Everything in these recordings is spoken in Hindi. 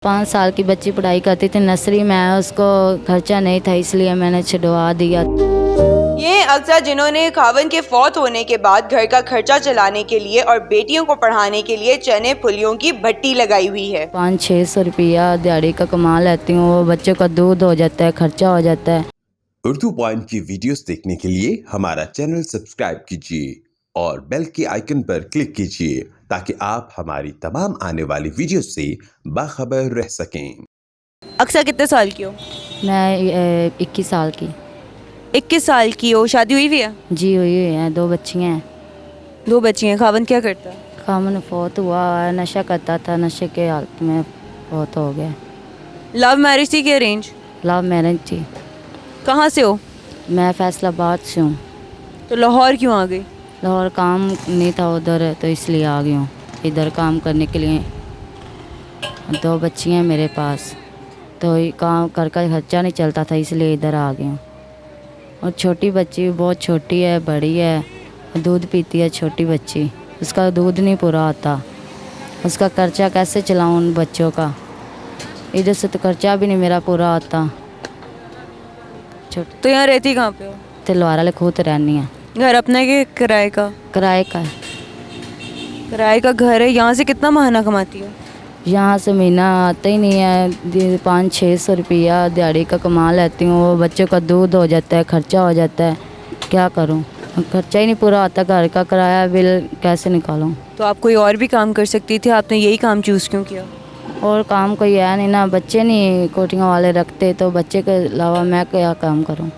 5 साल की बच्ची पढ़ाई करती थी नर्सरी में, उसको खर्चा नहीं था इसलिए मैंने छुड़वा दिया। ये अक्सर जिन्होंने खावन के फौत होने के बाद घर का खर्चा चलाने के लिए और बेटियों को पढ़ाने के लिए चने फुलियों की भट्टी लगाई हुई है। 500-600 रुपया दिहाड़ी का कमा लेती हूँ, वो बच्चों का दूध हो जाता है, खर्चा हो जाता है। उर्दू पॉइंट की वीडियोस देखने के लिए हमारा चैनल सब्सक्राइब कीजिए और बेल के आइकन पर क्लिक कीजिए ताकि आप हमारी तमाम आने वाली वीडियो से बाखबर रह सकें। अक्सर कितने साल की हो? मैं 21 साल की। 21 साल की हो। शादी हुई भी है? जी हुई है, 2 बच्चियाँ हैं। 2 बच्ची हैं। खावन क्या करता है? खामन फौत हुआ है, नशा करता था, नशे के हालत में फौत हो गया। लव मैरिज थी कि अरेंज? लव मैरिज थी। कहाँ से हो? मैं फैसलाबाद से हूँ। तो लाहौर क्यों आ गई? लाहौर काम नहीं था उधर, तो इसलिए आ गई हूँ इधर काम करने के लिए। 2 बच्चियाँ हैं मेरे पास, तो ये काम कर का खर्चा नहीं चलता था इसलिए इधर आ गई हूँ। और छोटी बच्ची बहुत छोटी है, बड़ी है, दूध पीती है छोटी बच्ची, उसका दूध नहीं पूरा आता, उसका खर्चा कैसे चलाऊँ उन बच्चों का? इधर से तो खर्चा भी नहीं मेरा पूरा आता। तो यहाँ रहती कहाँ पे हो? तिलवारा वाले खुद रहनी है। घर अपने के किराए का? किराए का है। किराए का घर है। यहाँ से कितना महीना कमाती हो? यहाँ से महीना आता ही नहीं है, 500-600 रुपया दिहाड़ी का कमा लेती हूँ, वो बच्चों का दूध हो जाता है, खर्चा हो जाता है, क्या करूँ? खर्चा ही नहीं पूरा आता, घर का किराया बिल कैसे निकालूँ? तो आप कोई और भी काम कर सकती थी, आपने यही काम चूज़ क्यों किया? और काम कोई है नहीं ना, बच्चे नहीं कोटियाँ वाले रखते, तो बच्चे के अलावा मैं क्या काम करूँ?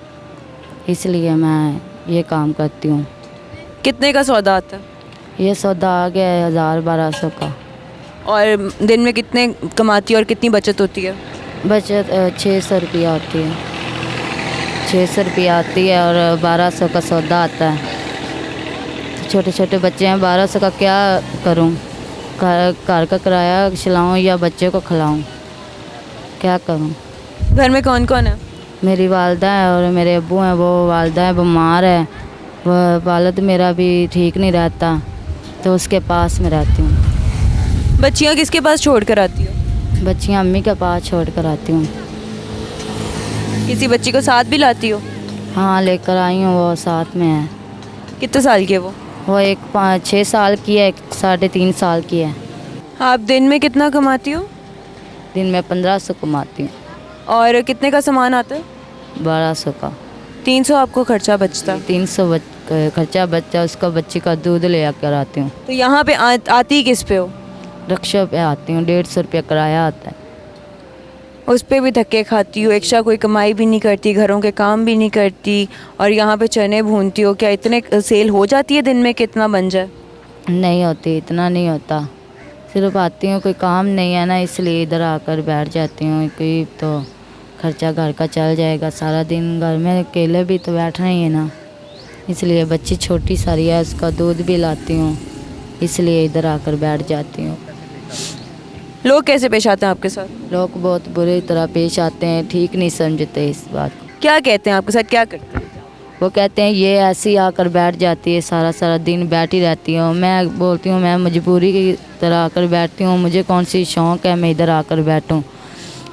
इसलिए मैं ये काम करती हूँ। कितने का सौदा आता है? ये सौदा आ गया है 1000-1200 का। और दिन में कितने कमाती है और कितनी बचत होती है? बचत 600 रुपया आती है, 600 रुपया आती है और 1200 का सौदा आता है। तो छोटे छोटे बच्चे हैं, 1200 का क्या करूं? घर का किराया चलाऊं या बच्चे को खिलाऊं, क्या करूं? घर में कौन कौन है? मेरी वालदा है और मेरे अब्बू हैं, वो वालदा है बीमार है, वह वालिद मेरा भी ठीक नहीं रहता, तो उसके पास में रहती हूँ। बच्चियाँ किसके पास छोड़ कर आती हो? बच्चियाँ अम्मी के पास छोड़ कर आती हूँ। किसी बच्ची को साथ भी लाती हो? हाँ लेकर आई हूँ, वो साथ में है। कितने साल की है वो? वो एक 5-6 साल की है, एक 3.5 साल की है। आप दिन में कितना कमाती हो? दिन में 1500 कमाती हूँ। और कितने का सामान आता है? 1200 का। 300 आपको खर्चा बचता? 300 खर्चा बच्चा, उसका बच्ची का दूध ले कर आती हूँ। तो यहाँ पे आती किस पे हो? रिक्शा पे आती हूँ, 150 रुपया किराया आता है। उस पे भी धक्के खाती हो, एक्स्ट्रा कोई कमाई भी नहीं करती, घरों के काम भी नहीं करती और यहाँ पे चने भूनती हो। क्या इतने सेल हो जाती है दिन में कितना बन जाए? नहीं होती, इतना नहीं होता, सिर्फ आती हूँ, कोई काम नहीं है ना इसलिए इधर आकर बैठ जाती हूँ, कोई तो खर्चा घर का चल जाएगा। सारा दिन घर में अकेले भी तो बैठना ही है ना, इसलिए बच्ची छोटी सारी है, उसका दूध भी लाती हूँ, इसलिए इधर आकर बैठ जाती हूँ। लोग कैसे पेश आते हैं आपके साथ? लोग बहुत बुरी तरह पेश आते हैं, ठीक नहीं समझते इस बात को। क्या कहते हैं आपके साथ, क्या करते हैं? वो कहते हैं ये ऐसे ही आकर बैठ जाती है, सारा सारा दिन बैठी रहती हूँ। मैं बोलती हूँ मैं मजबूरी की तरह आकर बैठती हूँ, मुझे कौन सी शौक़ है मैं इधर आकर बैठूँ,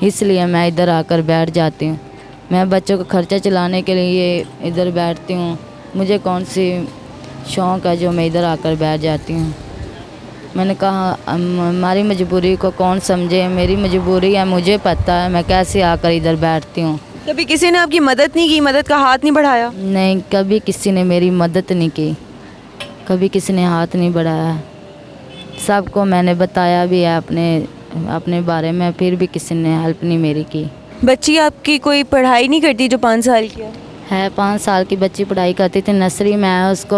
इसलिए मैं इधर आकर बैठ जाती हूँ। मैं बच्चों का खर्चा चलाने के लिए इधर बैठती हूँ, मुझे कौन सी शौक़ है जो मैं इधर आकर बैठ जाती हूँ। मैंने कहा हमारी मजबूरी को कौन समझे, मेरी मजबूरी है, मुझे पता है, मैं कैसे आकर इधर बैठती हूँ। कभी किसी ने आपकी मदद नहीं की, मदद का हाथ नहीं बढ़ाया? नहीं, कभी किसी ने मेरी मदद नहीं की, कभी किसी ने हाथ नहीं बढ़ाया। सबको मैंने बताया भी है अपने बारे में, फिर भी किसी ने हेल्प नहीं मेरी की। बच्ची आपकी कोई पढ़ाई नहीं करती जो 5 साल की है? 5 साल की बच्ची पढ़ाई करती थी नर्सरी में, उसको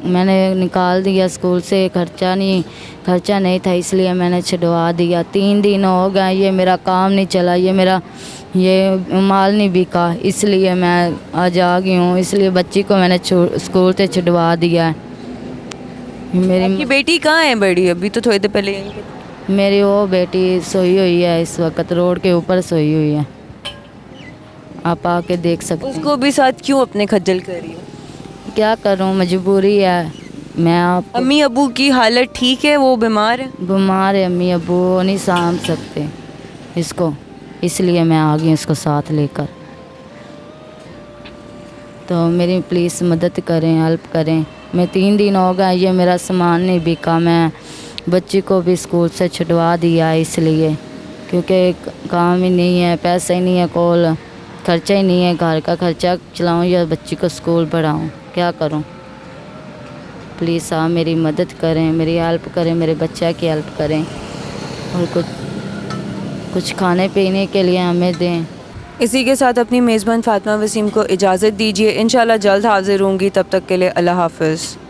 मैंने निकाल दिया स्कूल से, खर्चा नहीं था इसलिए मैंने छुड़वा दिया। 3 दिन हो गए, ये मेरा काम नहीं चला, ये माल नहीं बिका, इसलिए मैं आज आ गई हूँ, इसलिए बच्ची को मैंने स्कूल से छुड़वा दिया है। आपकी बेटी कहाँ है बड़ी? अभी तो थोड़ी देर पहले यहीं पे। मेरी वो बेटी सोई हुई है, इस वक्त रोड के ऊपर सोई हुई है, आप आके देख सकते हैं। उसको भी साथ क्यों अपने खज्जल कर रही हो? क्या करूं, मजबूरी है। मैं आप अम्मी अबू की हालत ठीक है? वो बीमार है? बीमार है, अम्मी अबू वो नहीं साम सकते, इसको, इसलिए मैं आ गई इसको साथ लेकर। तो मेरी प्लीज़ मदद करें, हेल्प करें। मैं 3 दिन हो गए, ये मेरा सामान नहीं बिका, मैं बच्ची को भी स्कूल से छुड़वा दिया इसलिए, क्योंकि काम ही नहीं है, पैसे ही नहीं है, कोल खर्चा ही नहीं है, घर का खर्चा चलाऊं या बच्ची को स्कूल पढ़ाऊं, क्या करूं। प्लीज़ आप मेरी मदद करें, मेरी हेल्प करें, मेरे बच्चा की हेल्प करें और कुछ खाने पीने के लिए हमें दें। इसी के साथ अपनी मेज़बान फ़ातिमा वसीम को इजाज़त दीजिए। इंशाल्लाह जल्द हाज़िर होंगी, तब तक के लिए अल्लाह हाफ़िज़।